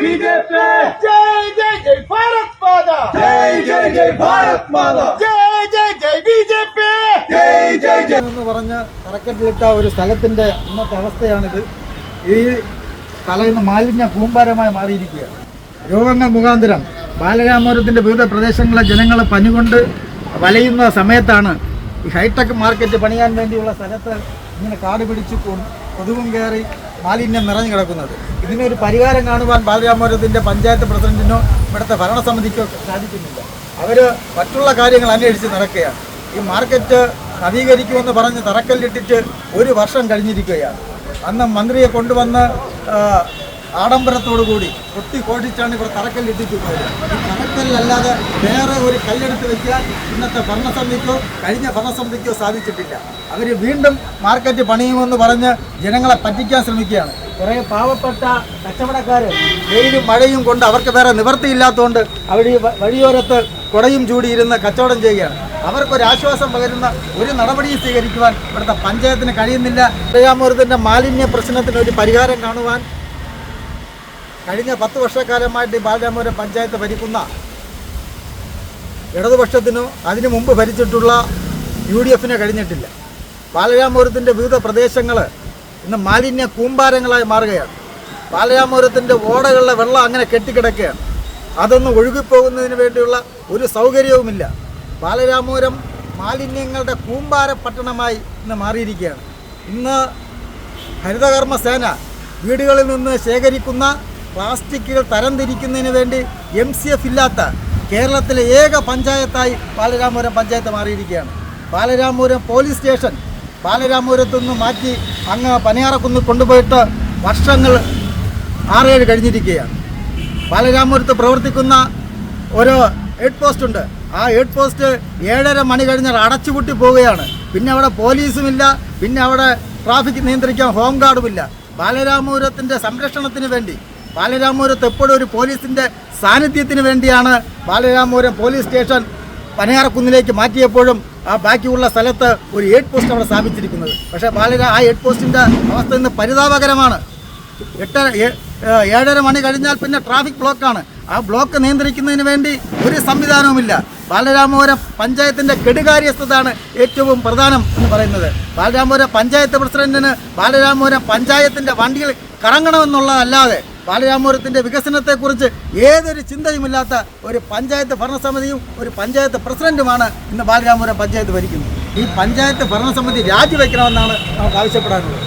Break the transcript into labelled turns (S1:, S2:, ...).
S1: BJP
S2: जय जय जय भारत माता
S1: जय जय जय भारत माता
S2: जय जय जय बीजेपी
S1: जय जय जय
S3: എന്ന് പറഞ്ഞ് തറക്കല്ലിട്ട ഒരു സ്ഥലത്തിന്റെ ഇന്നത്തെ അവസ്ഥയാണിത്. ഈ സ്ഥലം ഇന്ന് മാലിന്യ കൂമ്പാരമായി മാറിയിരിക്കുകയാണ്. രോഗങ്ങൾ മുഖാന്തരം ബാലരാമപുരത്തിന്റെ വിവിധ പ്രദേശങ്ങളിലെ ജനങ്ങൾ പനികൊണ്ട് വലയുന്ന സമയത്താണ് ഈ ഹൈടെക് മാർക്കറ്റ് പണിയാൻ വേണ്ടിയുള്ള സ്ഥലത്ത് ഇങ്ങനെ കാട് പിടിച്ച് കൊതുകും കയറി മാലിന്യം നിറഞ്ഞു കിടക്കുന്നത്. ഇതിനൊരു പരിഹാരം കാണുവാൻ ബാലരാമപുരത്തിന്റെ പഞ്ചായത്ത് പ്രസിഡന്റിനോ ഇവിടുത്തെ ഭരണസമിതിക്കോ സാധിക്കുന്നില്ല. അവർ മറ്റുള്ള കാര്യങ്ങൾ അന്വേഷിച്ച് നടക്കുകയാണ്. ഈ മാർക്കറ്റ് നവീകരിക്കുമെന്ന് പറഞ്ഞ് തറക്കല്ലിട്ടിട്ട് ഒരു വർഷം കഴിഞ്ഞിരിക്കുകയാണ്. അന്ന് മന്ത്രിയെ കൊണ്ടുവന്ന് ആഡംബരത്തോടുകൂടി കൊട്ടിഘോഷിച്ചാണ് ഇവിടെ തറക്കല്ലിട്ടിട്ട് പോയത്. ഈ തറക്കല്ലല്ലാതെ വേറെ ഒരു കല്ലെടുത്ത് വയ്ക്കാൻ ഇന്നത്തെ ഭരണസമിതിക്കോ കഴിഞ്ഞ ഭരണസമിതിക്കോ സാധിച്ചിട്ടില്ല. അവർ വീണ്ടും മാർക്കറ്റ് പണിയുമെന്ന് പറഞ്ഞ് ജനങ്ങളെ പറ്റിക്കാൻ ശ്രമിക്കുകയാണ്. കുറേ പാവപ്പെട്ട കച്ചവടക്കാർ വെയിലും മഴയും കൊണ്ട് അവർക്ക് വേറെ നിവൃത്തിയില്ലാത്തതുകൊണ്ട് അവർ വഴിയോരത്ത് കുടയും ചൂടിയിരുന്ന് കച്ചവടം ചെയ്യുകയാണ്. അവർക്കൊരാശ്വാസം പകരുന്ന ഒരു നടപടിയും സ്വീകരിക്കുവാൻ ഇവിടുത്തെ പഞ്ചായത്തിന് കഴിയുന്നില്ല. ബാലരാമപുരത്തിൻ്റെ മാലിന്യ പ്രശ്നത്തിന് ഒരു പരിഹാരം കാണുവാൻ കഴിഞ്ഞ 10 വർഷക്കാലമായിട്ട് ബാലരാമപുരം പഞ്ചായത്ത് ഭരിക്കുന്ന ഇടതുപക്ഷത്തിനോ അതിനു മുമ്പ് ഭരിച്ചിട്ടുള്ള UDFന് കഴിഞ്ഞിട്ടില്ല. ബാലരാമപുരത്തിൻ്റെ വിവിധ പ്രദേശങ്ങൾ ഇന്ന് മാലിന്യ കൂമ്പാരങ്ങളായി മാറുകയാണ്. ബാലരാമപുരത്തിൻ്റെ ഓടകളിലെ വെള്ളം അങ്ങനെ കെട്ടിക്കിടക്കുകയാണ്. അതൊന്ന് ഒഴുകിപ്പോകുന്നതിന് വേണ്ടിയുള്ള ഒരു സൗകര്യവുമില്ല. ബാലരാമപുരം മാലിന്യങ്ങളുടെ കൂമ്പാര പട്ടണമായി ഇന്ന് മാറിയിരിക്കുകയാണ്. ഇന്ന് ഹരിതകർമ്മ സേന വീടുകളിൽ നിന്ന് ശേഖരിക്കുന്ന പ്ലാസ്റ്റിക്കുകൾ തരംതിരിക്കുന്നതിന് വേണ്ടി MCF ഇല്ലാത്ത കേരളത്തിലെ ഏക പഞ്ചായത്തായി ബാലരാമപുരം പഞ്ചായത്ത് മാറിയിരിക്കുകയാണ്. ബാലരാമപുരം പോലീസ് സ്റ്റേഷൻ ബാലരാമപുരത്തു നിന്ന് മാറ്റി അങ്ങ് പനിയാറക്കുന്ന് കൊണ്ടുപോയിട്ട് വർഷങ്ങൾ 6-7 കഴിഞ്ഞിരിക്കുകയാണ്. ബാലരാമപുരത്ത് പ്രവർത്തിക്കുന്ന ഒരു ഹെഡ് പോസ്റ്റ് ഉണ്ട്. ആ ഹെഡ് പോസ്റ്റ് 7:30 മണി കഴിഞ്ഞാൽ അടച്ചുപൂട്ടി പോവുകയാണ്. പിന്നെ അവിടെ പോലീസുമില്ല, പിന്നെ അവിടെ ട്രാഫിക് നിയന്ത്രിക്കാൻ ഹോം ഗാർഡുമില്ല. ബാലരാമപുരത്തിൻ്റെ സംരക്ഷണത്തിന് വേണ്ടി ബാലരാമപുരത്ത് എപ്പോഴും ഒരു പോലീസിൻ്റെ സാന്നിധ്യത്തിന് വേണ്ടിയാണ് ബാലരാമപുരം പോലീസ് സ്റ്റേഷൻ പനയാറക്കുന്നിലേക്ക് മാറ്റിയപ്പോഴും ആ ബാക്കിയുള്ള സ്ഥലത്ത് ഒരു ഹെഡ് പോസ്റ്റ് അവിടെ സ്ഥാപിച്ചിരിക്കുന്നത്. പക്ഷേ ആ ഹെഡ് പോസ്റ്റിൻ്റെ അവസ്ഥ ഇന്ന് പരിതാപകരമാണ്. 7:30 മണി കഴിഞ്ഞാൽ പിന്നെ ട്രാഫിക് ബ്ലോക്കാണ്. ആ ബ്ലോക്ക് നിയന്ത്രിക്കുന്നതിന് വേണ്ടി ഒരു സംവിധാനവുമില്ല. ബാലരാമപുരം പഞ്ചായത്തിൻ്റെ കെടുകാര്യസ്ഥതാണ് ഏറ്റവും പ്രധാനം എന്ന് പറയുന്നത്. ബാലരാമപുരം പഞ്ചായത്ത് പ്രസിഡന്റിന് ബാലരാമപുരം പഞ്ചായത്തിൻ്റെ വണ്ടികൾ കറങ്ങണമെന്നുള്ളതല്ലാതെ ബാലരാമപുരത്തിൻ്റെ വികസനത്തെക്കുറിച്ച് ഏതൊരു ചിന്തയുമില്ലാത്ത ഒരു പഞ്ചായത്ത് ഭരണസമിതിയും ഒരു പഞ്ചായത്ത് പ്രസിഡന്റുമാണ് ഇന്ന് ബാലരാമപുരം പഞ്ചായത്ത് ഭരിക്കുന്നത്. ഈ പഞ്ചായത്ത് ഭരണസമിതി രാജിവെക്കണമെന്നാണ് നമുക്ക് ആവശ്യപ്പെടാനുള്ളത്.